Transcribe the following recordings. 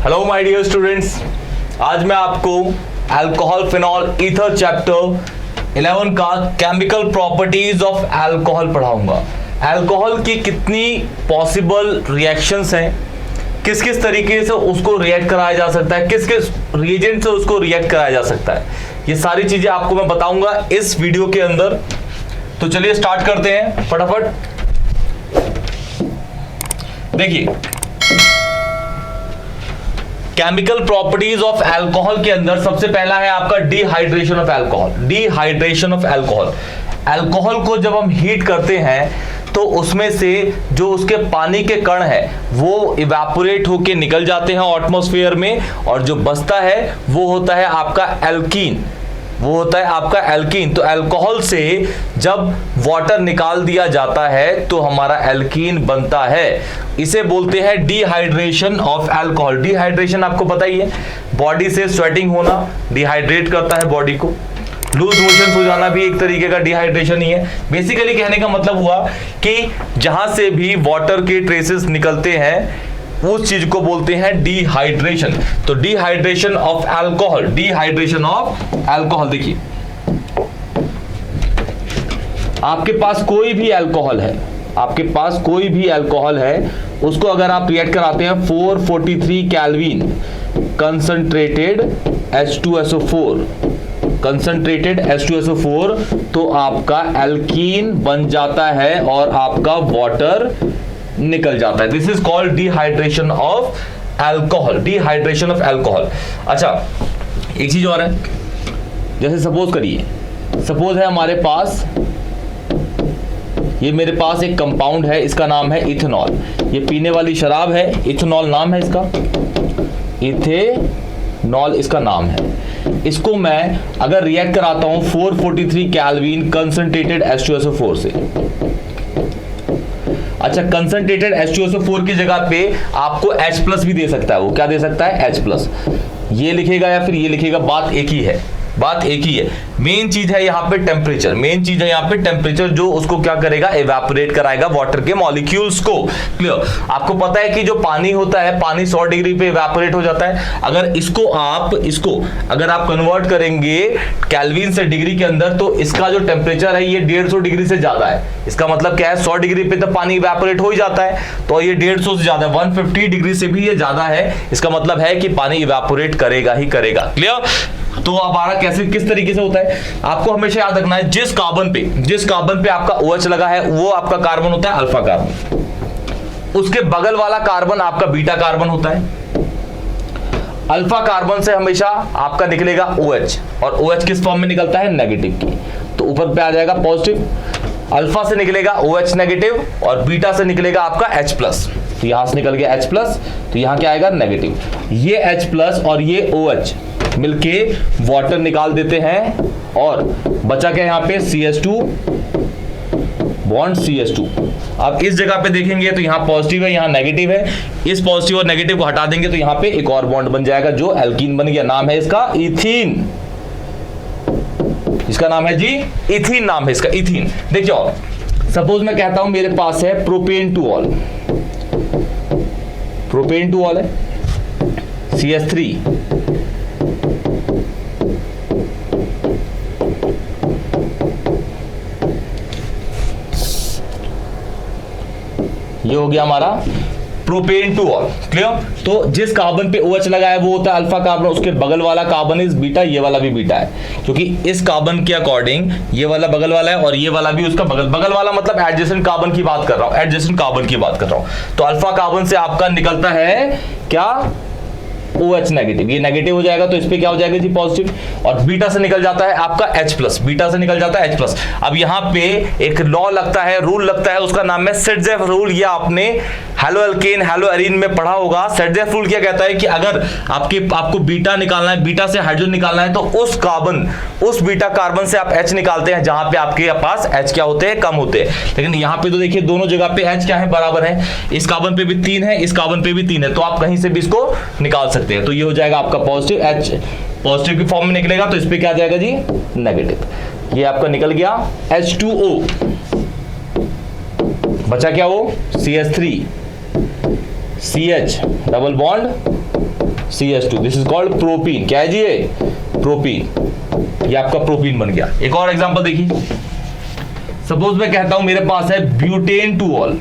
Hello my dear students, आज मैं आपको अल्कोहल फिनॉल ईथर चैप्टर 11 का केमिकल प्रॉपर्टीज ऑफ अल्कोहल पढ़ाऊंगा। अल्कोहल की कितनी पॉसिबल रिएक्शंस हैं, किस किस तरीके से उसको रिएक्ट कराया जा सकता है, किस किस रिएजेंट से उसको रिएक्ट कराया जा सकता है, ये सारी चीजें आपको मैं बताऊंगा इस वीडियो के अंदर। तो चलिए स्टार्ट करते हैं फटाफट। देखिए, केमिकल प्रॉपर्टीज ऑफ अल्कोहल के अंदर सबसे पहला है आपका dehydration of alcohol. Dehydration of alcohol, alcohol को जब हम हीट करते हैं तो उसमें से जो उसके पानी के कण है वो इवेपोरेट होके निकल जाते हैं एटमॉस्फेयर में, और जो बचता है वो होता है आपका एल्कीन, वो होता है आपका एल्कीन। तो अल्कोहल से जब वाटर निकाल दिया जाता है तो हमारा एल्कीन बनता है, इसे बोलते हैं डिहाइड्रेशन ऑफ अल्कोहल। डिहाइड्रेशन आपको पता ही है, बॉडी से स्वेटिंग होना डिहाइड्रेट करता है बॉडी को, लूज मोशन हो जाना भी एक तरीके का डिहाइड्रेशन ही है। बेसिकली कहने का मतलब हुआ कि जहां से भी वाटर के ट्रेसेस निकलते हैं उस चीज को बोलते हैं डिहाइड्रेशन। तो dehydration of alcohol, dehydration of alcohol. देखिए, आपके पास कोई भी अल्कोहल है, आपके पास कोई भी अल्कोहल है, उसको अगर आप रिएक्ट कराते हैं 443 kelvin concentrated H2SO4, concentrated H2SO4, तो आपका एल्कीन बन जाता है और आपका वाटर निकल जाता है। This is called dehydration of alcohol, dehydration of alcohol. अच्छा, एक चीज और है, जैसे सपोज करिए, सपोज है हमारे पास, ये मेरे पास एक कंपाउंड है, इसका नाम है इथेनॉल। ये पीने वाली शराब है, इथेनॉल नाम है इसका, इथेनॉल इसका नाम है। इसको मैं अगर रिएक्ट कराता हूं 443 केल्विन कंसंट्रेटेड H2SO4 से, अच्छा, कंसंट्रेटेड H2SO4 की जगह पे आपको H+ भी दे सकता है। वो क्या दे सकता है? H+। ये लिखेगा या फिर ये लिखेगा, बात एक ही है, बात एक ही है। मेन चीज है यहाँ पे टेम्परेचर, मेन चीज है यहाँ पे टेम्परेचर, जो उसको क्या करेगा? इवेपोरेट कराएगा वाटर के मॉलिक्यूल्स को। क्लियर? आपको पता है कि जो पानी होता है, पानी 100 डिग्री पे इवेपोरेट हो जाता है। अगर इसको अगर आप कन्वर्ट करेंगे केल्विन से डिग्री के अंदर, तो इसका जो टेम्परेचर है ये 150 डिग्री से ज्यादा है। इसका मतलब क्या है? 100 डिग्री पे तो पानी इवेपोरेट हो ही जाता है, तो ये 150 से ज्यादा, 150 डिग्री से भी ये ज्यादा है। इसका मतलब है कि पानी इवेपोरेट करेगा ही करेगा। क्लियर? तो हमारा कैसे, किस तरीके से होता है, आपको हमेशा याद रखना है, जिस कार्बन पे आपका OH लगा है वो आपका कार्बन होता है अल्फा कार्बन, उसके बगल वाला कार्बन आपका बीटा कार्बन होता है। अल्फा कार्बन से हमेशा आपका निकलेगा OH, और OH किस फॉर्म में निकलता है? नेगेटिव की, तो ऊपर पे आ जाएगा पॉजिटिव। अल्फा से निकलेगा OH नेगेटिव, और बीटा से निकलेगा आपका H+। तो यहां से निकल गया H+, तो यहां क्या आएगा? नेगेटिव। ये H+ और ये OH मिलके वाटर निकाल देते हैं, और बचा क्या यहाँ पे? CH2 bond CH2। अब इस जगह पे देखेंगे तो यहाँ पॉजिटिव है, यहाँ नेगेटिव है। इस पॉजिटिव और नेगेटिव को हटा देंगे तो यहाँ पे एक और बॉन्ड बन जाएगा जो एल्कीन बन गया। नाम है इसका इथीन, इसका नाम है जी इथीन, नाम है इसका इथीन। देखिए, सपोज मैं कहता हूं मेरे पास है propane two all, propane two all है CH3, ये हो गया हमारा प्रोपेन टू ऑल। क्लियर? तो जिस कार्बन पे OH लगा है वो होता है अल्फा कार्बन, उसके बगल वाला कार्बन इज बीटा, ये वाला भी बीटा है, क्योंकि इस कार्बन के अकॉर्डिंग ये वाला बगल वाला है और ये वाला भी उसका बगल वाला, मतलब एडजेसेंट कार्बन की बात कर रहा हूं, एडजेसेंट कार्बन की बात कर रहा हूं। तो अल्फा कार्बन से आपका निकलता है क्या? OH नेगेटिव, ये नेगेटिव हो जाएगा तो इस पे क्या हो जाएगा जी? पॉजिटिव। और बीटा से निकल जाता है आपका H+, बीटा से निकल जाता है H+। अब यहाँ पे एक लॉ लगता है, रूल लगता है, उसका नाम है सेटजेफ रूल। ये आपने हेलो एल्केन, हेलो एरीन में पढ़ा होगा। सेटजेफ रूल क्या कहता है कि अगर आपको बीटा निकालना है, बीटा से हाइड्रोजन निकालना है, तो उस बीटा कार्बन से आप H निकालते हैं जहां पे आपके पास H क्या होते हैं? कम होते हैं। लेकिन यहाँ पे तो देखिए दोनों जगह पे H क्या है? बराबर है। इस कार्बन पे भी 3 है, इस कार्बन पे भी 3 है, तो आप कहीं से भी इसको निकाल सकते हैं। तो ये हो जाएगा आपका पॉजिटिव, H पॉजिटिव की फॉर्म में निकलेगा, तो इस पे क्या आ जाएगा जी? नेगेटिव। ये आपका निकल गया H2O, बचा क्या? वो CH3, CH double bond CH2, this is called propene. क्या है जी ये? प्रोपीन। ये आपका प्रोपीन बन गया। एक और एग्जांपल देखिए, सपोज मैं कहता हूं मेरे पास है butane two all,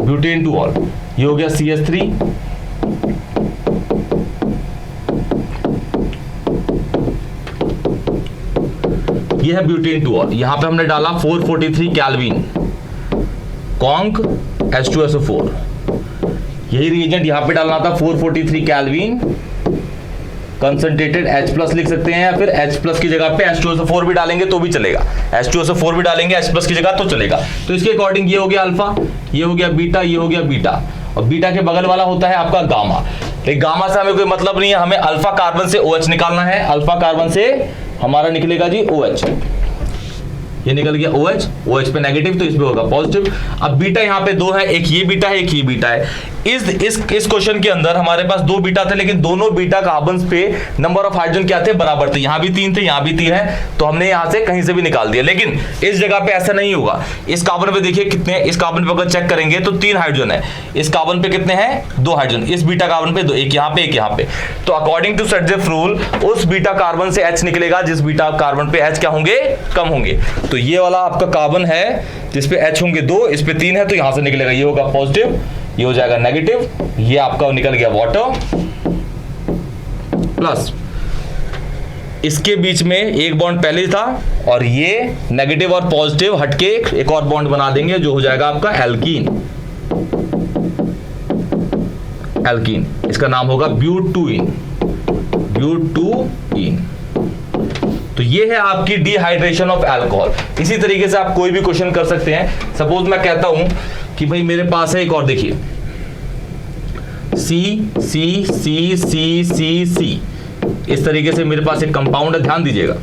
butane two all, ये हो गया CH3, ये है ब्यूटेन टू ऑल। यहां पे हमने डाला 443 केल्विन कॉन्क H2SO4, यही रिएजेंट यहां पे डालना था 443 केल्विन कंसंट्रेटेड H+ लिख सकते हैं, या फिर H+ की जगह पे H2SO4 भी डालेंगे तो भी चलेगा, H2SO4 भी डालेंगे H+ की जगह तो चलेगा। तो इसके अकॉर्डिंग ये हो गया अल्फा, ये हो गया बीटा, ये हो गया बीटा, और बीटा के बगल वाला होता है आपका गामा। लेकिन गामा से हमें कोई मतलब नहीं है, हमें अल्फा कार्बन से OH निकालना है। अल्फा कार्बन से हमारा निकलेगा जी OH, ये निकल गया OH, OH पे नेगेटिव तो इसमें होगा पॉजिटिव। अब बीटा यहाँ पे दो है, एक ये बीटा है, एक ये बीटा है। इस क्वेश्चन के अंदर हमारे पास दो बीटा थे, लेकिन दोनों बीटा कार्बन्स पे नंबर ऑफ हाइड्रोजन क्या थे? बराबर थे। यहाँ भी 3 थे, यहाँ भी 3 है, तो हमने यहाँ से कहीं से भी निकाल दिया। लेकिन इस जगह पे ऐसा नहीं होगा। इस कार्बन पे देखिए कितने, इस कार्बन पे अगर चेक करेंगे तो 3 हाइड्रोजन है, इस कार्बन पे कितने हैं? 2 हाइड्रोजन, इस बीटा कार्बन पे 2, एक यहाँ पे, एक यहाँ पे। तो अकॉर्डिंग टू सटजेफ रूल उस बीटा कार्बन से H निकलेगा जिस बीटा कार्बन पे H क्या होंगे? कम होंगे। तो ये वाला आपका कार्बन है जिसपे H होंगे 2, इस पे 3 है, तो यहां से निकलेगा, ये होगा पॉजिटिव, ये हो जाएगा नेगेटिव, ये आपका निकल गया वाटर प्लस, इसके बीच में एक बॉन्ड पहले था और ये नेगेटिव और पॉजिटिव हटके एक और बॉन्ड बना देंगे जो हो जाएगा आपका एल्कीन। एल्कीन, इसका नाम होगा ब्यूटूइन, ब्यूटूइन। तो ये है आपकी डिहाइड्रेशन ऑफ अल्कोहल। इसी तरीके से आप कोई भी क्वेश्चन कर सकते हैं। सपोज मैं कहता हूं कि भाई मेरे पास है एक और, देखिए C, इस तरीके से मेरे पास एक कंपाउंड है, ध्यान दीजिएगा।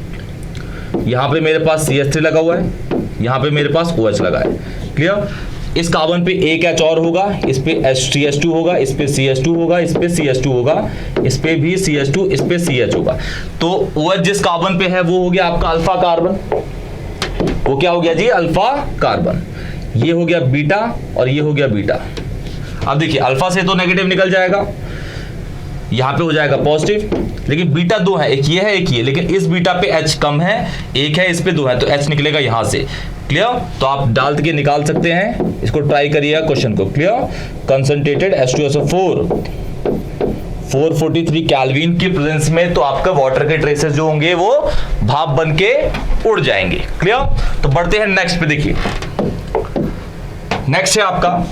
यहां पे मेरे पास CH3 लगा हुआ है, यहां पे मेरे पास OH लगा है, क्लियर। इस कार्बन पे एक H और होगा, इस पे CH2 होगा, इस पे CH2 होगा, इस पे CH2 होगा, इस पे भी CH2, इस पे CH होगा। तो OH जिस कार्बन पे है वो हो गया आपका अल्फा कार्बन, वो क्या हो गया जी? Alpha carbon. ये हो गया बीटा और ये हो गया बीटा। अब देखिए अल्फा से तो नेगेटिव निकल जाएगा, यहां पे हो जाएगा पॉजिटिव, लेकिन बीटा 2 है, एक ये है एक ये, लेकिन इस बीटा पे H कम है, एक है, इस पे 2 है, तो H निकलेगा यहां से, क्लियर। तो आप डाल के निकाल सकते हैं, इसको ट्राई करिएगा क्वेश्चन को, क्लियर। कंसंट्रेटेड H2SO4 443 केल्विन की प्रेजेंस में, तो आपका वाटर के ट्रेसेस जो होंगे वो भाप बन के उड़ जाएंगे, क्लियर। तो बढ़ते हैं नेक्स्ट पे, देखिए नेक्स्ट है आपका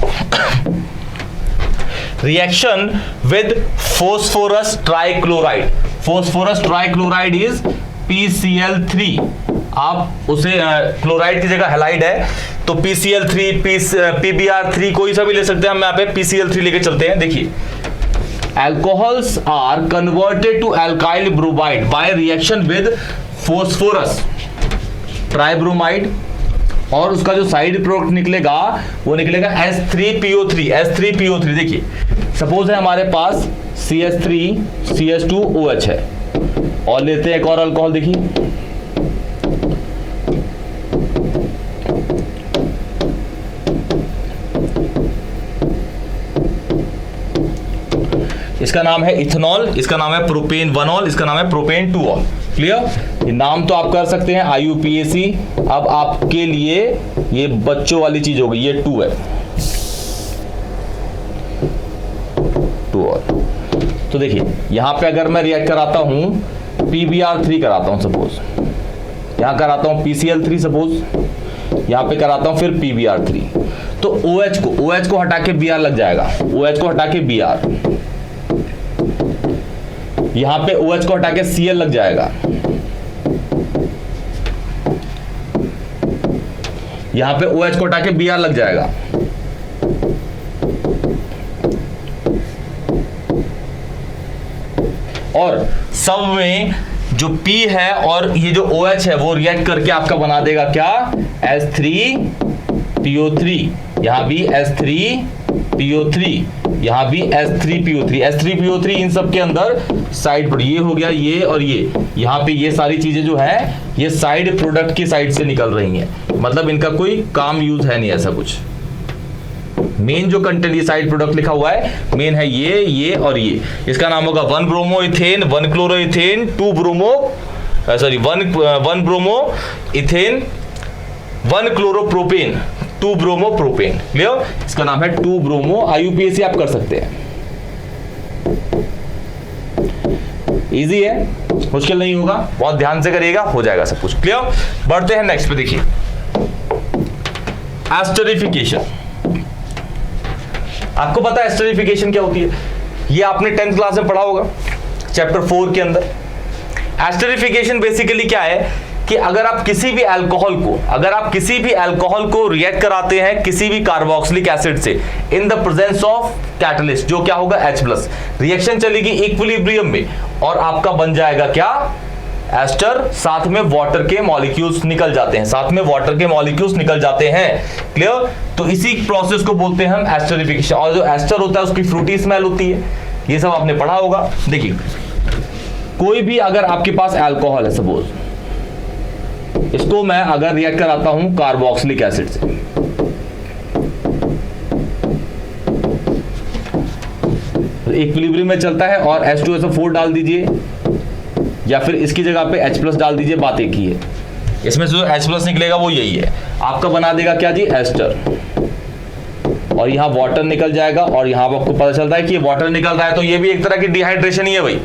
reaction with phosphorus trichloride. Phosphorus trichloride is PCl3। आप उसे क्लोराइड की जगह हैलाइड है तो PCl3, PBr3 कोई सा भी ले सकते हैं, हम यहाँ पे PCl3 लेके चलते हैं। देखिए alcohols are converted to alkyl bromide by reaction with phosphorus tribromide, और उसका जो साइड प्रोडक्ट निकलेगा वो निकलेगा S3PO3, S3PO3। देखिए सपोज है हमारे पास CH3 CH2 OH है, और लेते हैं एक और अल्कोहल, देखिए इसका नाम है इथेनॉल, इसका नाम है प्रोपेन 1ऑल, इसका नाम है प्रोपेन 2ऑल, क्लियर। ये नाम तो आप कर सकते हैं IUPAC। अब आपके लिए ये बच्चों वाली चीज होगी, ये 2 है, 2ऑल। तो देखिए यहां पे अगर मैं रिएक्ट कराता हूं PBr3 कराता हूं, सपोज यहां कराता हूं PCl3, सपोज यहां पे कराता हूं फिर PBr3, तो OH को हटा के Br लग जाएगा, OH को हटा के Br, यहां पे OH को हटा के Cl लग जाएगा, यहां पे OH को हटा के Br लग जाएगा, और सब में जो P है और ये जो OH है वो रिएक्ट करके आपका बना देगा क्या? S3PO3, यहां भी S3PO3, यहां भी S3PO3, S3PO3, इन सब के अंदर साइड प्रोडक्ट, ये हो गया ये और ये, यहां पे ये सारी चीजें जो है ये साइड प्रोडक्ट की साइड से निकल रही हैं, मतलब इनका कोई काम यूज है नहीं, ऐसा कुछ मेन जो कंटेंट ये साइड प्रोडक्ट लिखा हुआ है मेन है ये और ये, इसका नाम होगा 1 bromo ethane, 1 chloro ethane, 1 bromo ethane, 1 chloropropane, 2 bromo propane. Clear? इसका नाम है 2 ब्रोमो। IUPAC आप कर सकते हैं, इजी है, मुश्किल नहीं होगा, बहुत ध्यान से करिएगा, हो जाएगा सब कुछ। क्लियर? बढ़ते हैं नेक्स्ट पे। देखिए एस्टरिफिकेशन, आपको पता है एस्टरिफिकेशन क्या होती है? ये आपने 10th क्लास में पढ़ा होगा चैप्टर 4 के अंदर। एस्टरिफिकेशन बेसिकली क्या है कि अगर आप किसी भी अल्कोहल को रिएक्ट कराते हैं किसी भी कार्बोक्सिलिक एसिड से इन द प्रेजेंस ऑफ कैटलिस्ट, जो क्या होगा H+, रिएक्शन चलेगी इक्विलिब्रियम में और आपका बन जाएगा क्या? एस्टर। साथ में वाटर के मॉलिक्यूल्स निकल जाते हैं, क्लियर? तो इसी प्रोसेस को बोलते हैं हम एस्टरिफिकेशन। और जो एस्टर होता है उसकी फ्रूटी स्मेल होती है, ये सब आपने पढ़ा होगा। देखिए कोई भी अगर आपके पास अल्कोहल है, सपोज इसको मैं अगर रिएक्ट कराता हूं कार्बोक्सिलिक एसिड से, इक्विलिब्रियम में चलता है और H2SO4 डाल दीजिए या फिर इसकी जगह पे H+ डाल दीजिए, बात एक ही है। इसमें से जो H+ निकलेगा वो यही है, आपका बना देगा क्या जी? एस्टर। और यहाँ वाटर निकल जाएगा और यहाँ आपको पता चलता है कि ये वाटर निकल रहा है, तो ये भी एक तरह की डिहाइड्रेशन ही है भाई।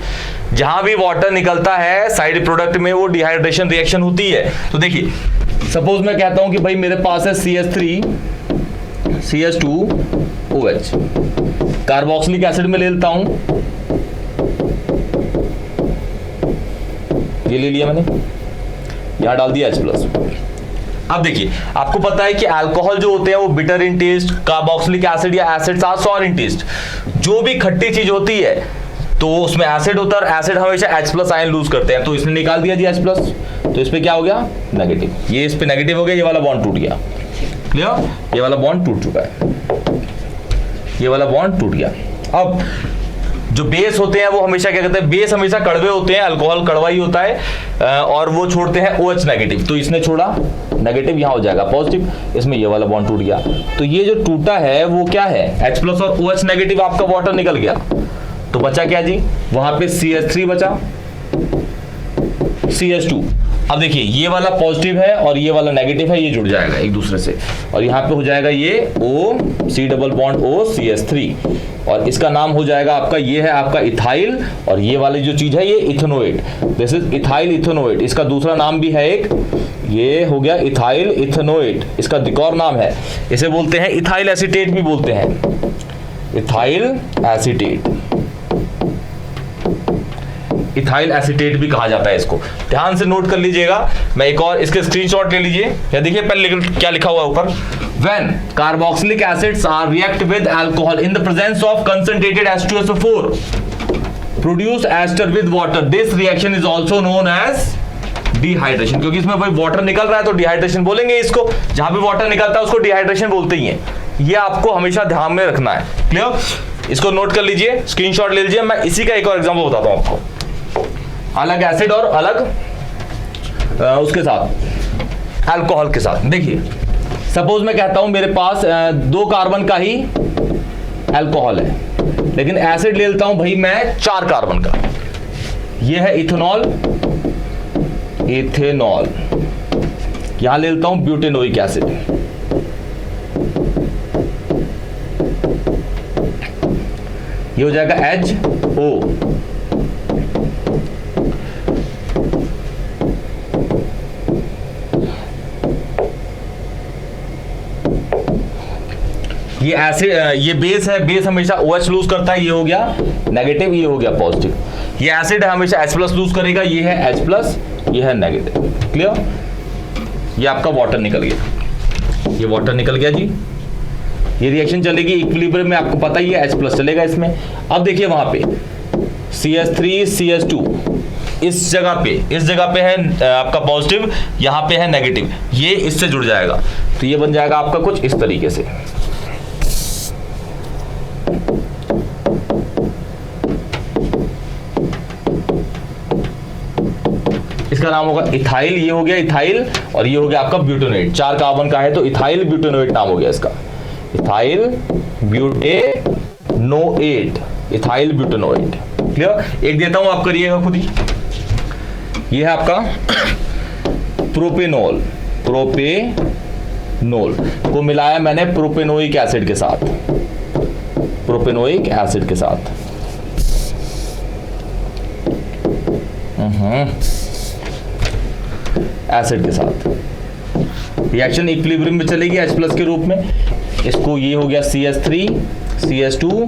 जहां भी वाटर निकलता है साइड प्रोडक्ट में वो डिहाइड्रेशन रिएक्शन होती है। तो देखिए सपोज मैं कहता हूं कि भाई मेरे पास है CH3 CH2OH, कार्बोक्सिलिक एसिड में ले लेता हूं, ये ले लिया मैंने, यहां डाल दिया H+। अब देखिए आपको पता है कि अल्कोहल जो होते हैं वो bitter in taste, carboxylic acid या acids are sour in taste. जो भी खट्टी चीज होती है तो उसमें एसिड होता है और एसिड हमेशा H+ आयन लूज करते हैं, तो इसने निकाल दिया जी H+, तो इस पे क्या हो गया? नेगेटिव। ये इस पे नेगेटिव हो गया, ये वाला बॉन्ड टूट गया। क्लियर? ये वाला बॉन्ड टूट चुका है, ये वाला बॉन्ड टूट गया। अब जो बेस होते हैं वो हमेशा क्या कहते हैं? बेस हमेशा कड़वे होते हैं, अल्कोहल कड़वा ही होता है और वो छोड़ते हैं OH नेगेटिव, तो इसने छोड़ा नेगेटिव, यहाँ हो जाएगा पॉजिटिव, इसमें ये वाला बॉन्ड टूट गया। तो ये जो टूटा है वो क्या है? H+ और OH नेगेटिव, आपका वाटर निकल गया, तो बचा क्या जी? वहां पे CH3 बचा, CH2। अब देखिए ये वाला पॉजिटिव है और ये वाला नेगेटिव है, ये जुड़ जाएगा एक दूसरे से और यहाँ पे हो जाएगा ये OC+O CH3 और इसका नाम हो जाएगा आपका, ये है आपका इथाइल और ये वाली जो चीज है ये ethanoate, this is ethyl ethanoate. इसका दूसरा नाम भी है एक, ये हो गया इथाइल इथेनोएट, इसका एक और नाम है, इसे बोलते हैं इथाइल एसीटेट भी बोलते हैं, इथाइल एसीटेट, इथाइल एसीटेट भी कहा जाता है इसको। ध्यान से नोट कर लीजिएगा। मैं एक और इसके स्क्रीनशॉट ले लीजिए, या देखिए पहले क्या लिखा हुआ है ऊपर, when carboxylic acids are react with alcohol in the presence of concentrated H2SO4 produce ester with water, this reaction is also known as dehydration. क्योंकि इसमें भाई वाटर निकल रहा है तो डिहाइड्रेशन बोलेंगे इसको, जहां भी वाटर निकलता है उसको डिहाइड्रेशन बोलते ही है। ये आपको हमेशा ध्यान में रखना है। क्लियर? इसको नोट कर लीजिए, स्क्रीनशॉट ले लीजिए। मैं इसी का एक और एग्जांपल बताता हूं आपको, अलग एसिड और अलग उसके साथ अल्कोहल के साथ। देखिए सपोज मैं कहता हूं मेरे पास 2 कार्बन का ही अल्कोहल है, लेकिन एसिड ले लेता हूं भाई मैं 4 कार्बन का, ये है इथेनॉल, इथेनॉल, यहां ले लेता हूं ब्यूटेनोइक एसिड, ये हो जाएगा HO, ये एसिड, ये बेस है, बेस हमेशा OH लूज करता है, ये हो गया नेगेटिव, ये हो गया पॉजिटिव। ये एसिड है हमेशा H+ लूज करेगा, ये है H+, ये है नेगेटिव। क्लियर? ये आपका वाटर निकल गया, ये वाटर निकल गया जी। ये रिएक्शन चलेगी इक्विलिब्रियम में, आपको पता ही है H+ चलेगा इसमें। अब देखिए वहां पे CH3 CH2 इस जगह पे है आपका पॉजिटिव, यहाँ पे है नेगेटिव, ये इससे जुड़ जाएगा, तो ये बन जाएगा आपका कुछ इस तरीके से। इसका नाम होगा इथाइल, ये हो गया इथाइल और ये हो गया आपका ब्यूटेनोएट, 4 कार्बन का है तो इथाइल ब्यूटेनोएट नाम हो गया इसका, इथाइल ब्यूटेनोएट, इथाइल ब्यूटेनोएट। क्लियर? एक देता हूं, आप करिएगा खुद ही। ये है आपका प्रोपेनॉल, प्रोपेनॉल को मिलाया मैंने प्रोपेनोइक एसिड के साथ, प्रोपेनोइक एसिड के साथ। एसिड के साथ रिएक्शन इक्विलिब्रियम में चलेगी H+ के रूप में। इसको ये हो गया CH3 CH2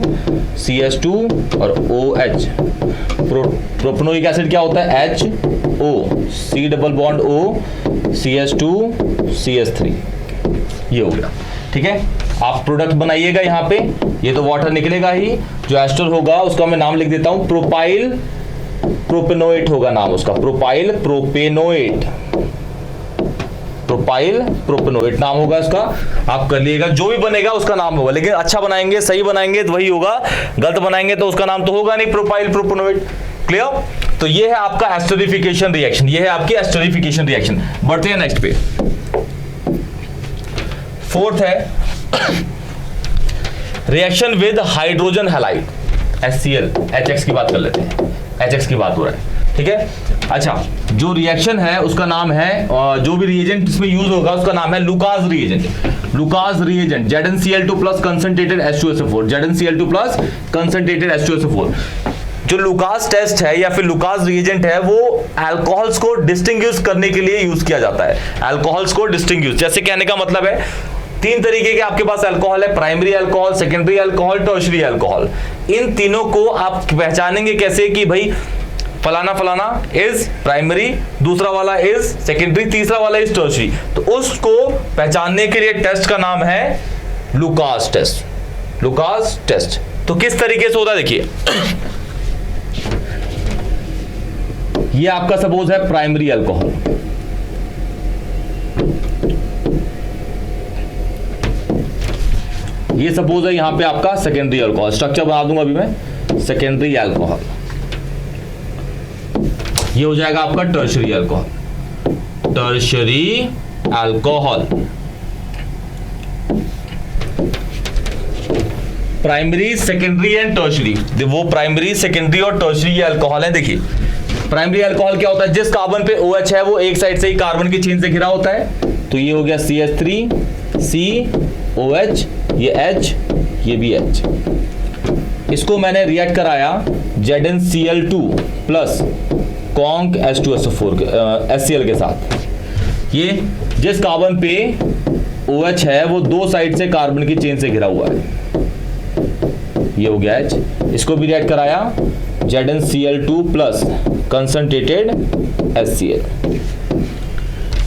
CH2 और OH। प्रोपेनोइक एसिड क्या होता है? HO, C double bond O, CH2 CH3, ये हो गया। ठीक है, आप प्रोडक्ट बनाइएगा यहाँ पे। ये तो वाटर निकलेगा ही, जो एस्टर होगा उसका मैं नाम लिख देता हूं, प्रोपाइल प्रोपेनोएट होगा नाम उसका, प्रोपाइल प्रोपेनोएट, प्रोपाइल प्रोपेनोएट नाम होगा इसका। आप कर लिएगा, जो भी बनेगा उसका नाम होगा, लेकिन अच्छा बनाएंगे, सही बनाएंगे तो वही होगा, गलत बनाएंगे तो उसका नाम तो होगा नहीं प्रोपाइल प्रोपेनोएट। क्लियर? तो ये है आपका एस्टरिफिकेशन रिएक्शन, ये है आपकी एस्टरिफिकेशन रिएक्शन। बढ़ते हैं नेक्स्ट पे। फोर्थ है reaction with hydrogen halide, HCl, HX की बात कर लेते हैं, HX की बात हो रहा है। ठीक है, अच्छा, जो रिएक्शन है उसका नाम है, जो भी रिएजेंट इसमें यूज होगा उसका नाम है Lucas reagent. Lucas reagent ZnCl2 plus concentrated H2SO4, ZnCl2 plus concentrated H2SO4। जो लुकास टेस्ट है या फिर लुकास रिएजेंट है, वो अल्कोहल्स को डिस्टिंग्विश करने के लिए यूज किया जाता है। अल्कोहल्स को डिस्टिंग्विश, जैसे कहने का मतलब है, तीन तरीके के आपके पास अल्कोहल है, primary alcohol, secondary alcohol, tertiary alcohol. इन तीनों को आप पहचानेंगे कैसे कि भाई फलाना फलाना इज प्राइमरी, दूसरा वाला इज सेकेंडरी, तीसरा वाला इज टर्शियरी। तो उसको पहचानने के लिए टेस्ट का नाम है लुकास टेस्ट, लुकास टेस्ट। तो किस तरीके से होता है देखिए, ये आपका सपोज है प्राइमरी अल्कोहल, ये सपोज है यहां पे आपका सेकेंडरी अल्कोहल। स्ट्रक्चर बना दूंगा अभी मैं, सेकेंडरी अल्कोहल, ये हो जाएगा आपका tertiary alcohol, tertiary alcohol. Primary, secondary and tertiary, वो प्राइमरी, सेकेंडरी और टर्शियरी अल्कोहल है। देखिए प्राइमरी अल्कोहल क्या होता है, जिस कार्बन पे OH है वो एक साइड से ही कार्बन की चेन से घिरा होता है। तो ये हो गया CH3 COH, ये H, ये भी H। इसको मैंने रिएक्ट कराया ZnCl2 plus conc H2SO4 HCl के साथ। ये जिस कार्बन पे OH है वो दो साइड से कार्बन की चेन से घिरा हुआ है, ये हो गया H। इसको भी रिएक्ट कराया ZnCl2 plus concentrated HCl।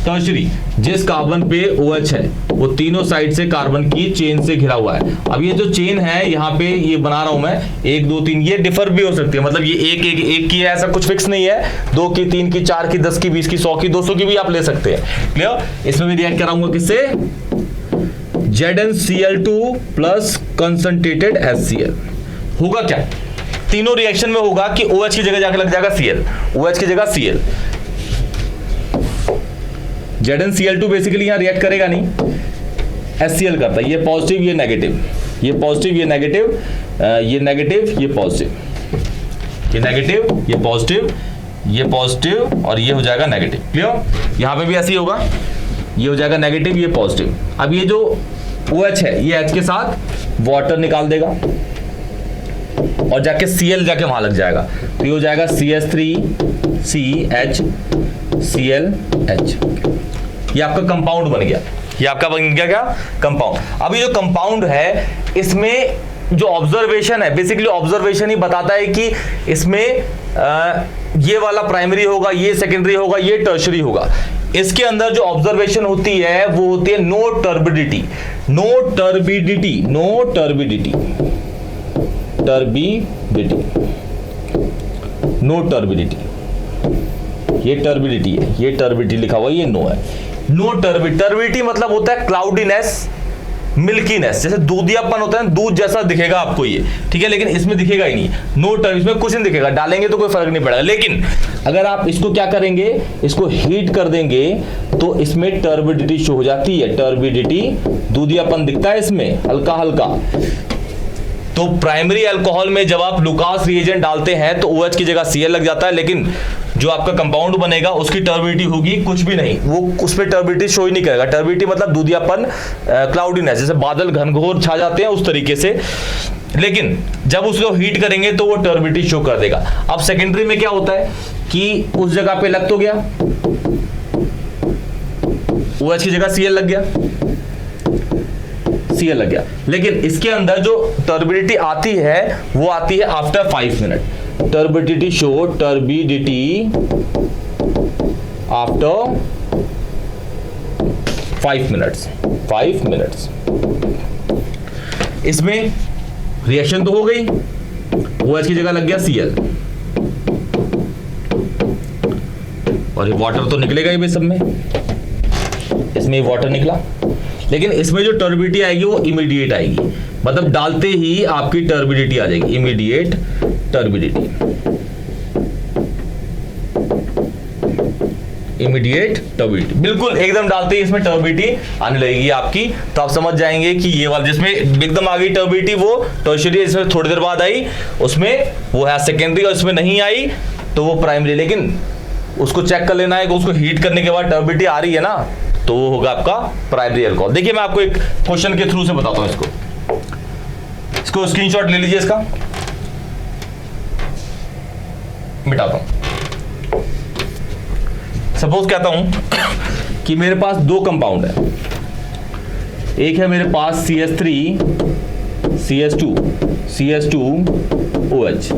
Tertiary, जिस कार्बन पे OH है वो तीनों साइड से कार्बन की चेन से घिरा हुआ है। अब ये जो चेन है यहाँ पे ये बना रहा हूं मैं, 1 2 3, ये डिफर भी हो सकती है, मतलब ये एक की है, ऐसा कुछ फिक्स नहीं है। 2 की, 3 की, 4 की, 10 की, 20 की, 100 की, 200 की भी आप ले सकते हैं। क्लियर? इसमें भी रिएक्ट कराऊंगा किससे, ZnCl2 प्लस कंसंट्रेटेड HCl। होगा क्या, तीनों रिएक्शन में होगा कि OH की जगह जाके लग जाएगा Cl, OH की जगह Cl। ZnCl2 बेसिकली यहां रिएक्ट करेगा नहीं, HCl करता है। ये पॉजिटिव, ये नेगेटिव, ये पॉजिटिव, ये नेगेटिव, ये नेगेटिव, ये पॉजिटिव, ये नेगेटिव, ये पॉजिटिव, ये पॉजिटिव और ये हो जाएगा नेगेटिव। क्लियर? यहां पे भी ऐसे ही होगा, ये हो जाएगा नेगेटिव, ये पॉजिटिव। अब ये जो OH है ये H के साथ वाटर निकाल देगा और जाके Cl जाके वहां लग जाएगा। तो ये हो जाएगा CH3CH ClH। ये आपका कंपाउंड बन गया, ये आपका बन गया क्या, कंपाउंड। अभी जो कंपाउंड है इसमें जो ऑब्जर्वेशन है, बेसिकली ऑब्जर्वेशन ही बताता है कि इसमें ये वाला प्राइमरी होगा, ये सेकेंडरी होगा, ये टर्शियरी होगा। इसके अंदर जो ऑब्जर्वेशन होती है वो होती है no turbidity, no turbidity, no turbidity, turbidity, no turbidity. ये टर्बिडिटी है, ये टर्बिडिटी लिखा हुआ है, ये नो है। नो टर्बिडिटी मतलब होता है क्लाउडीनेस, मिल्कीनेस, जैसे दूधियापन होता है, दूध जैसा दिखेगा आपको ये, ठीक है, लेकिन इसमें दिखेगा ही नहीं, नो टर्ब, इसमें कुछ नहीं दिखेगा, डालेंगे तो कोई फर्क नहीं पड़ेगा। लेकिन अगर आप इसको क्या करेंगे, इसको हीट कर देंगे तो इसमें टर्बिडिटी शो हो जाती है, टर्बिडिटी, दूधियापन दिखता है इसमें हल्का हल्का। तो प्राइमरी अल्कोहल में जब आप लुकास रिएजेंट डालते हैं तो OH की जगह Cl लग जाता है, लेकिन जो आपका कंपाउंड बनेगा उसकी टर्बिडिटी होगी कुछ भी नहीं, वो उस पर टर्बिडिटी शो ही नहीं करेगा। टर्बिडिटी मतलब दूधियापन, क्लाउडीनेस, जैसे बादल घनघोर छा जाते हैं उस तरीके से। लेकिन जब उसको हीट करेंगे तो वो टर्बिडिटी शो कर देगा। अब सेकेंडरी में क्या होता है कि उस जगह पे लग तो गया, OH की जगह Cl लग गया, Cl लग गया, लेकिन इसके अंदर जो टर्बिडिटी आती है वो आती है after 5 minute. Turbidity show, turbidity after 5 minutes, 5 minutes. इसमें रिएक्शन तो हो गई, OH की जगह लग गया Cl, और ये वाटर तो निकलेगा ही भाई सब में, इसमें वाटर निकला, लेकिन इसमें जो टर्बिडिटी आएगी वो इमीडिएट आएगी, मतलब डालते ही आपकी टर्बिडिटी आ जाएगी, इमीडिएट टर्बिडिटी, इमीडिएट टर्बिडिटी, बिल्कुल एकदम डालते ही इसमें टर्बिडिटी आने लगेगी आपकी। तो आप समझ जाएंगे कि ये वाला जिसमें एकदम आ गई टर्बिडिटी वो टर्शियरी, इसमें थोड़ी देर बाद आई उसमें वो है सेकेंडरी, और इसमें नहीं आई तो वो प्राइमरी। लेकिन उसको चेक कर लेना है कि उसको हीट करने के बाद टर्बिडिटी आ रही है ना, तो वो होगा आपका प्राइमरी अल्कोहल। देखिए मैं आपको एक क्वेश्चन के थ्रू से बताता हूं, इसको स्क्रीनशॉट ले लीजिए, इसका मिटाता हूं। सपोज कहता हूं कि मेरे पास दो कंपाउंड है, एक है मेरे पास CH3 CH2 CH2OH,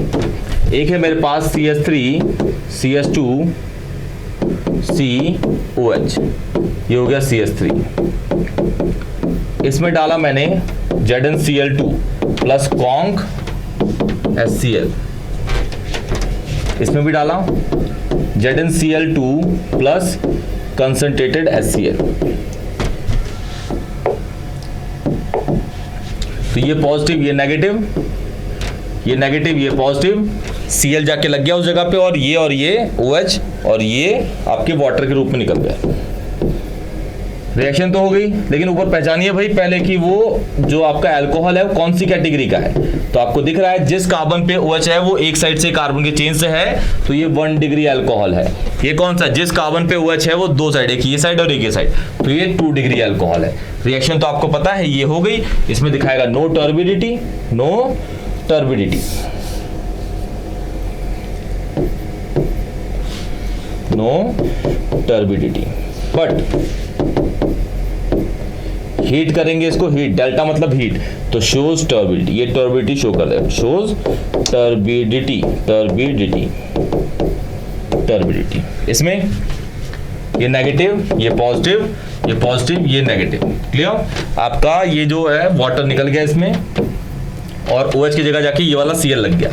एक है मेरे पास CH3 CH2 COH, ये हो गया CH3। इसमें डाला मैंने ZnCl2 प्लस कॉन्क HCl, इसमें भी डाला ZnCl2 प्लस कंसंट्रेटेड HCl। तो ये पॉजिटिव, ये नेगेटिव, ये नेगेटिव, ये पॉजिटिव, Cl जाके लग गया उस जगह पे, और ये OH और ये आपके वाटर के रूप में निकल गया। रिएक्शन तो हो गई, लेकिन ऊपर पहचानिए भाई पहले कि वो जो आपका अल्कोहल है वो कौन सी कैटेगरी का है। तो आपको दिख रहा है जिस कार्बन पे OH है वो एक साइड से कार्बन के चेन से है, तो ये 1 डिग्री अल्कोहल है। ये कौन सा, जिस कार्बन पे OH है वो दो साइड, एक ये साइड और एक ये साइड, तो ये 2 डिग्री अल्कोहल है। रिएक्शन तो आपको पता है, ये हो गई। इसमें दिखाएगा no turbidity, no turbidity, no turbidity, but heat करेंगे इसको, हीट, डेल्टा मतलब हीट, तो शोज टर्बिडिटी, ये टर्बिडिटी शो कर देगा, शोज टर्बिडिटी, टर्बिडिटी, टर्बिडिटी। इसमें ये नेगेटिव, ये पॉजिटिव, ये पॉजिटिव, ये नेगेटिव। क्लियर? आपका ये जो है वाटर निकल गया इसमें, और OH की जगह जाके ये वाला Cl लग गया,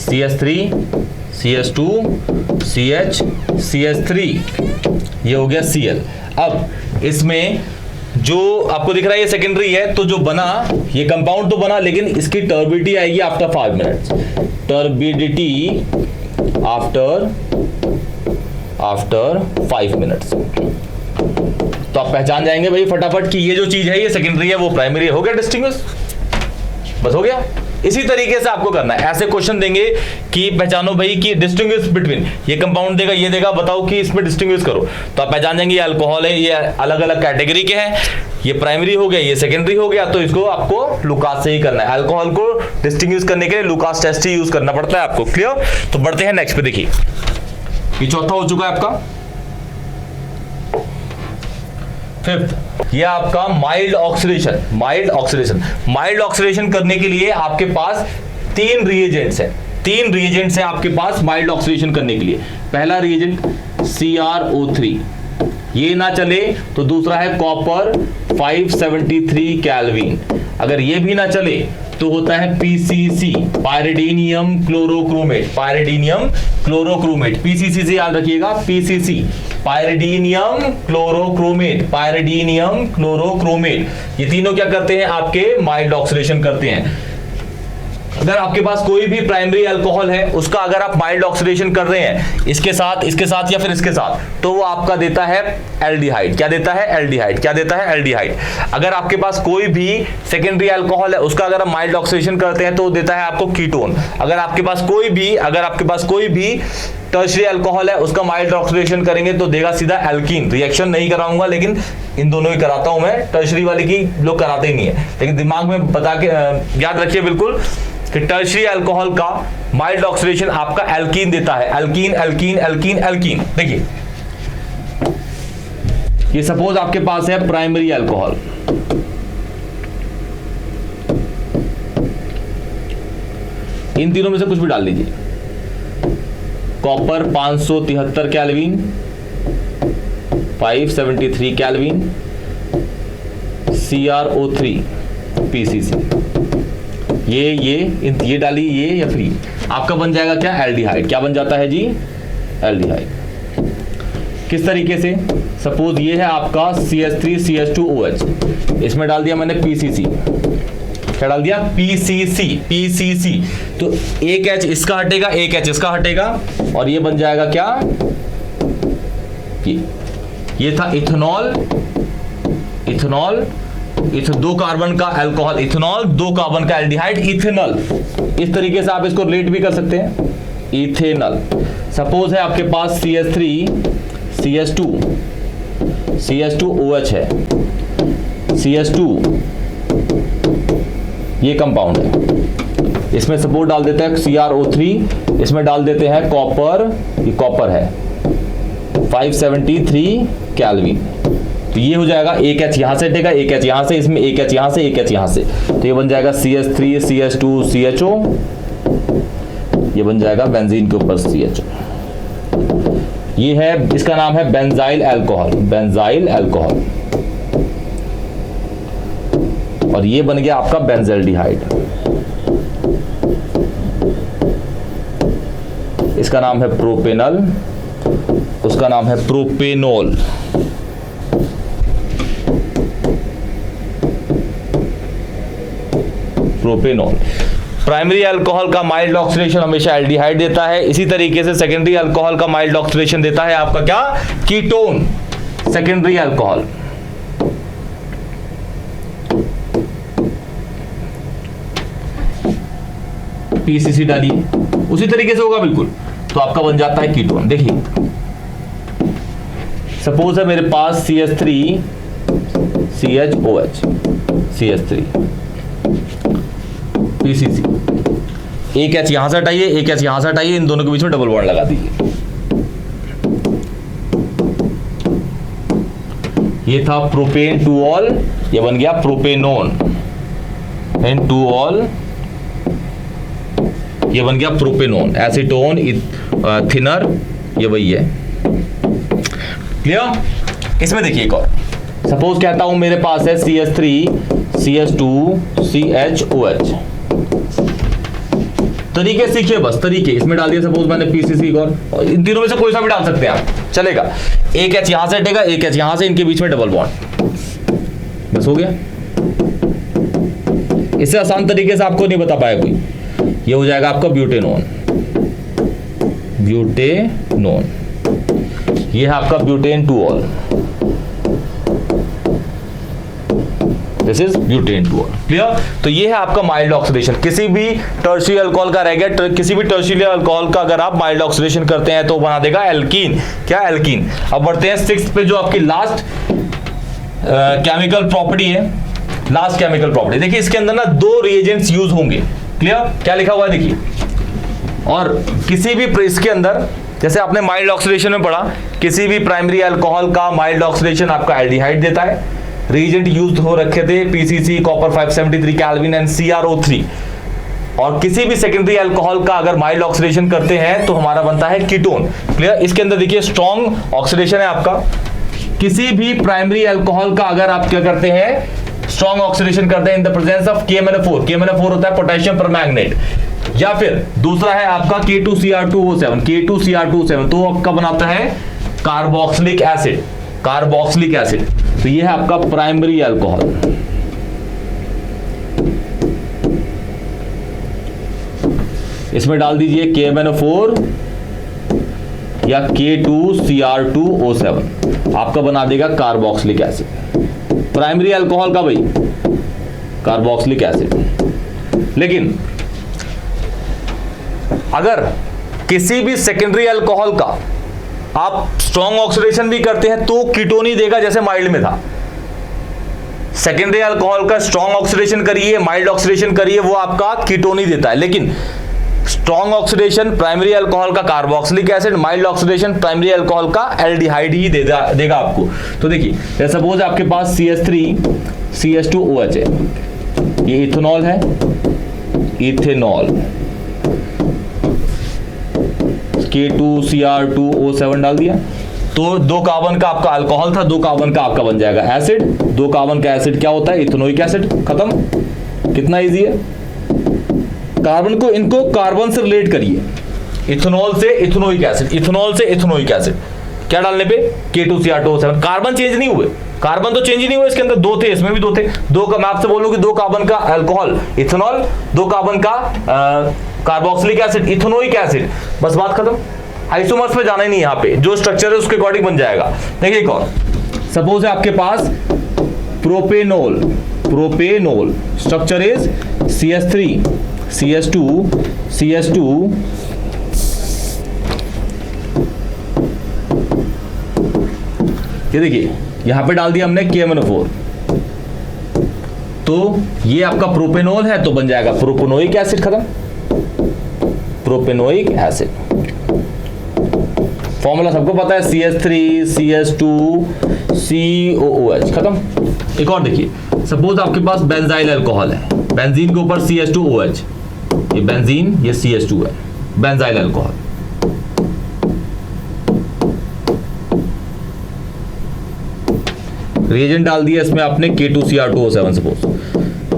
CH3 CH2 CH CH3, ये हो गया Cl। अब इसमें जो आपको दिख रहा है ये सेकेंडरी है, तो जो बना ये कंपाउंड तो बना, लेकिन इसकी टर्बिडिटी आएगी after 5 minutes, turbidity after 5 minutes. तो आप पहचान जाएंगे भाई फटाफट कि ये जो चीज है ये सेकेंडरी है, वो प्राइमरी है। हो गया डिस्टिंग्विश, बस हो गया। इसी तरीके से आपको करना है, ऐसे क्वेश्चन देंगे कि पहचानो भाई कि डिस्टिंग्विश बिटवीन, ये कंपाउंड देगा, ये देगा, बताओ कि इसमें डिस्टिंग्विश करो, तो आप पहचान जाएंगे ये अल्कोहल है, ये अलग अलग कैटेगरी के हैं, ये प्राइमरी हो गया, ये सेकेंडरी हो गया। तो इसको आपको लुकास से ही करना है। अल्कोहल को डिस्टिंग्विश करने के लिए लुकास टेस्ट ही यूज करना पड़ता है आपको। क्लियर? तो बढ़ते हैं नेक्स्ट पे। देखिए ये चौथा हो चुका है आपका। फिफ्थ, ये आपका mild oxidation. Mild oxidation, mild oxidation करने के लिए आपके पास 3 रिएजेंट्स हैं, 3 रिएजेंट्स हैं आपके पास माइल्ड ऑक्सीडेशन करने के लिए। पहला रिएजेंट CrO3, ये ना चले तो दूसरा है कॉपर 573 केल्विन। अगर ये भी ना चले तो होता है पीसीसी, पायरिडीनियम क्लोरोक्रोमेट, पायरिडीनियम क्लोरोक्रोमेट, पीसीसी से याद रखिएगा, पीसीसी, पायरिडीनियम क्लोरोक्रोमेट, पायरिडीनियम क्लोरोक्रोमेट। ये तीनों क्या करते हैं, आपके माइल्ड ऑक्सीडेशन करते हैं। अगर आपके पास कोई भी प्राइमरी अल्कोहल है, उसका अगर आप माइल्ड ऑक्सीडेशन कर रहे हैं इसके साथ या फिर इसके साथ, तो वो आपका देता है एल्डिहाइड। क्या देता है, एल्डिहाइड। क्या देता है, एल्डिहाइड। अगर आपके पास कोई भी सेकेंडरी अल्कोहल है, उसका अगर आप माइल्ड ऑक्सीडेशन करते हैं तो वो देता है आपको कीटोन। अगर आपके पास कोई भी टर्शियरी अल्कोहल है, उसका माइल्ड ऑक्सीडेशन करेंगे तो देगा सीधा एल्कीन। रिएक्शन नहीं कराऊंगा, लेकिन इन दोनों ही कराता हूं मैं, टर्शियरी वाले की लोग कराते ही नहीं है, लेकिन दिमाग में बता के याद रखिए बिल्कुल कि टर्शियरी अल्कोहल का माइल्ड ऑक्सीडेशन आपका एल्कीन देता है। Alkene, alkene, alkene, alkene. देखिए ये सपोज आपके पास है प्राइमरी अल्कोहल, इन तीनों में से कुछ भी डाल लीजिए। Copper 573 kelvin, 573 kelvin, CrO3, PCC, ये डालिए, ये या फिर आपका बन जाएगा क्या, एल्डिहाइड। क्या बन जाता है जी, एल्डिहाइड। किस तरीके से, सपोज ये है आपका CH3CH2OH, इसमें डाल दिया मैंने PCC। क्या डाल दिया, PCC। तो एक H इसका हटेगा, एक H इसका हटेगा, और ये बन जाएगा क्या, ये था इथेनॉल, दो कार्बन का अल्कोहल इथेनॉल, दो कार्बन का एल्डिहाइड इथेनॉल। इस तरीके से आप इसको रिलेट भी कर सकते हैं, इथेनॉल। सपोज है आपके पास CH2OH है, CH2 ये कंपाउंड है, इसमें सपोज डाल देते हैं CrO3, इसमें डाल देते हैं कॉपर, ये कॉपर है 573 केल्विन। तो ये हो जाएगा, एक H यहां से हटेगा, एक H यहां से, इसमें एक H यहां से, एक H यहां से, तो ये बन जाएगा CH3CH2CHO, ये बन जाएगा बेंजीन के ऊपर CHO। ये है, इसका नाम है बेंजाइल अल्कोहल, बेंजाइल अल्कोहल, और ये बन गया आपका बेंजल्डिहाइड। इसका नाम है प्रोपेनल, उसका नाम है प्रोपेनोल। प्रोपेनॉल। प्राइमरी अल्कोहल का माइल्ड ऑक्सीडेशन हमेशा एल्डिहाइड देता है, इसी तरीके से सेकेंडरी अल्कोहल का माइल्ड ऑक्सीडेशन देता है आपका क्या, कीटोन। सेकेंडरी अल्कोहल, PCC डालिए, उसी तरीके से होगा बिल्कुल, तो आपका बन जाता है कीटोन। देखिए सपोज है मेरे पास CH3CHOH, CH3 PCC, एक H यहां से हटाइए, एक H यहां से हटाइए, इन दोनों के बीच में डबल बॉन्ड लगा दीजिए। ये था प्रोपेन टू ऑल, ये बन गया प्रोपेनोन, एंड टू ऑल ये बन गया प्रोपेनोन। एसीटोन, थिनर, ये वही है। क्लियर। इसमें देखिए एक और, सपोज कहता हूं मेरे पास है CH3CH2CHOH, तरीके सीखिए बस, तरीके इसमें डाल दिए। सपोज मैंने PCC और इन तीनों में से कोई सा भी डाल सकते हैं आप, चलेगा। एक H यहां से हटेगा, एक H यहां से, इनके बीच में डबल बॉन्ड, बस हो गया। इससे आसान तरीके से आपको नहीं बता पाया कोई। ये हो जाएगा आपका ब्यूटेनोन, ब्यूटेनोन। ये है आपका butane two all, this is butane two all. Clear. तो ये है आपका माइल्ड ऑक्सीडेशन। किसी भी टर्शियरी अल्कोहल का रह गया, किसी भी टर्शियरी अल्कोहल का अगर आप माइल्ड ऑक्सीडेशन करते हैं तो बना देगा एल्कीन। क्या, एल्कीन। अब बढ़ते हैं सिक्स्थ पे, जो आपकी लास्ट केमिकल प्रॉपर्टी है। लास्ट केमिकल प्रॉपर्टी देखिए, इसके अंदर ना दो रिएजेंट्स यूज होंगे। क्लियर। क्या लिखा हुआ है देखिए, और किसी भी इसके अंदर, जैसे आपने माइल्ड ऑक्सीडेशन में पढ़ा, किसी भी प्राइमरी अल्कोहल का माइल्ड ऑक्सीडेशन आपका एल्डिहाइड देता है। रिएजेंट यूज हो रखे थे PCC, copper 573 kelvin and CrO3। और किसी भी सेकेंडरी अल्कोहल का अगर माइल्ड ऑक्सीडेशन करते हैं तो हमारा बनता है कीटोन। क्लियर। इसके अंदर देखिए स्ट्रॉन्ग ऑक्सीडेशन है आपका। किसी भी प्राइमरी अल्कोहल का अगर आप क्या करते हैं, स्ट्रॉन्ग ऑक्सीडेशन करते हैं इन the presence of KMnO4। KMnO4 होता है पोटेशियम परमैंगनेट। या फिर दूसरा है आपका K2Cr2O7। K2Cr2O7 तो आपका बनाता है कार्बोक्सिलिक एसिड। कार्बोक्सिलिक एसिड तो ये है आपका प्राइमरी अल्कोहल। इसमें डाल दीजिए KMnO4 या K2Cr2O7, आपका बना देगा कार्बोक्सिलिक एसिड। प्राइमरी अल्कोहल का भाई कार्बोक्सिलिक एसिड। लेकिन अगर किसी भी सेकेंडरी अल्कोहल का आप स्ट्रॉन्ग ऑक्सीडेशन भी करते हैं तो कीटोन ही देगा, जैसे माइल्ड में था। सेकेंडरी अल्कोहल का स्ट्रॉन्ग ऑक्सीडेशन करिए, माइल्ड ऑक्सीडेशन करिए, वो आपका कीटोन ही देता है। लेकिन स्ट्रॉन्ग ऑक्सीडेशन प्राइमरी अल्कोहल का carboxylic acid, mild oxidation primary alcohol का एल्डिहाइड ही देगा आपको। तो देखिए सपोज आपके पास CH3CH2OH है, ये इथेनॉल है, इथेनॉल। K2Cr2O7 डाल दिया तो 2 कार्बन का आपका अल्कोहल था, 2 कार्बन का आपका बन जाएगा एसिड। 2 कार्बन का एसिड क्या होता है? Ethanoic acid. खत्म। कितना इजी है। कार्बन को, इनको कार्बन से रिलेट करिए। इथेनॉल से इथेनोइक एसिड, इथेनॉल से इथेनोइक एसिड, क्या डालने पे? K2Cr2O7। कार्बन चेंज नहीं हुए, कार्बन तो चेंज ही नहीं हुए। इसके अंदर 2 थे, इसमें भी 2 थे। 2 का मैं आपसे बोलूं कि 2 कार्बन का अल्कोहल इथेनॉल, 2 कार्बन का कार्बोक्सिलिक एसिड इथेनोइक एसिड, बस बात खत्म। आइसोमर्स पे जाना ही नहीं, यहाँ पे जो स्ट्रक्चर है उसके अकॉर्डिंग बन जाएगा। देखिए एक और सपोज है आपके पास propanol. Propanol structure is CH3CH2 ये देखिए यहां पे डाल दिया हमने KMnO4, तो ये आपका प्रोपेनोल है तो बन जाएगा प्रोपेनोइक एसिड। खत्म। प्रोपेनोइक एसिड फॉर्मूला सबको पता है, CH3CH2COOH। खत्म। एक और देखिए सपोज आपके पास बेंजाइल अल्कोहल है, बेंजीन के ऊपर CH2OH, ये बेंजीन ये CH2 है, बेंजाइल अल्कोहल। रिएजेंट डाल दिया इसमें आपने K2Cr2O7 सपोज,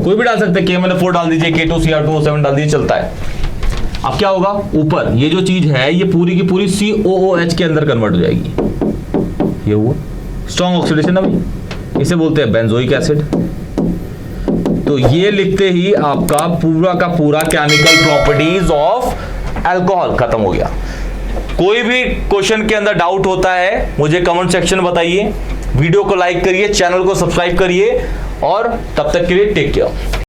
कोई भी डाल सकते हैं, KMnO4 डाल दीजिए, K2Cr2O7 डाल दीजिए, चलता है। अब क्या होगा, ऊपर ये जो चीज है ये पूरी की पूरी COOH के अंदर कन्वर्ट हो जाएगी। ये हुआ स्ट्रॉन्ग ऑक्सीडेशन। अभी इसे बोलते हैं बेंजोइक एसिड। तो ये लिखते ही आपका पूरा का पूरा केमिकल प्रॉपर्टीज ऑफ अल्कोहल खत्म हो गया। कोई भी क्वेश्चन के अंदर डाउट होता है मुझे कमेंट सेक्शन में बताइए, वीडियो को लाइक करिए, चैनल को सब्सक्राइब करिए, और तब तक के लिए टेक केयर।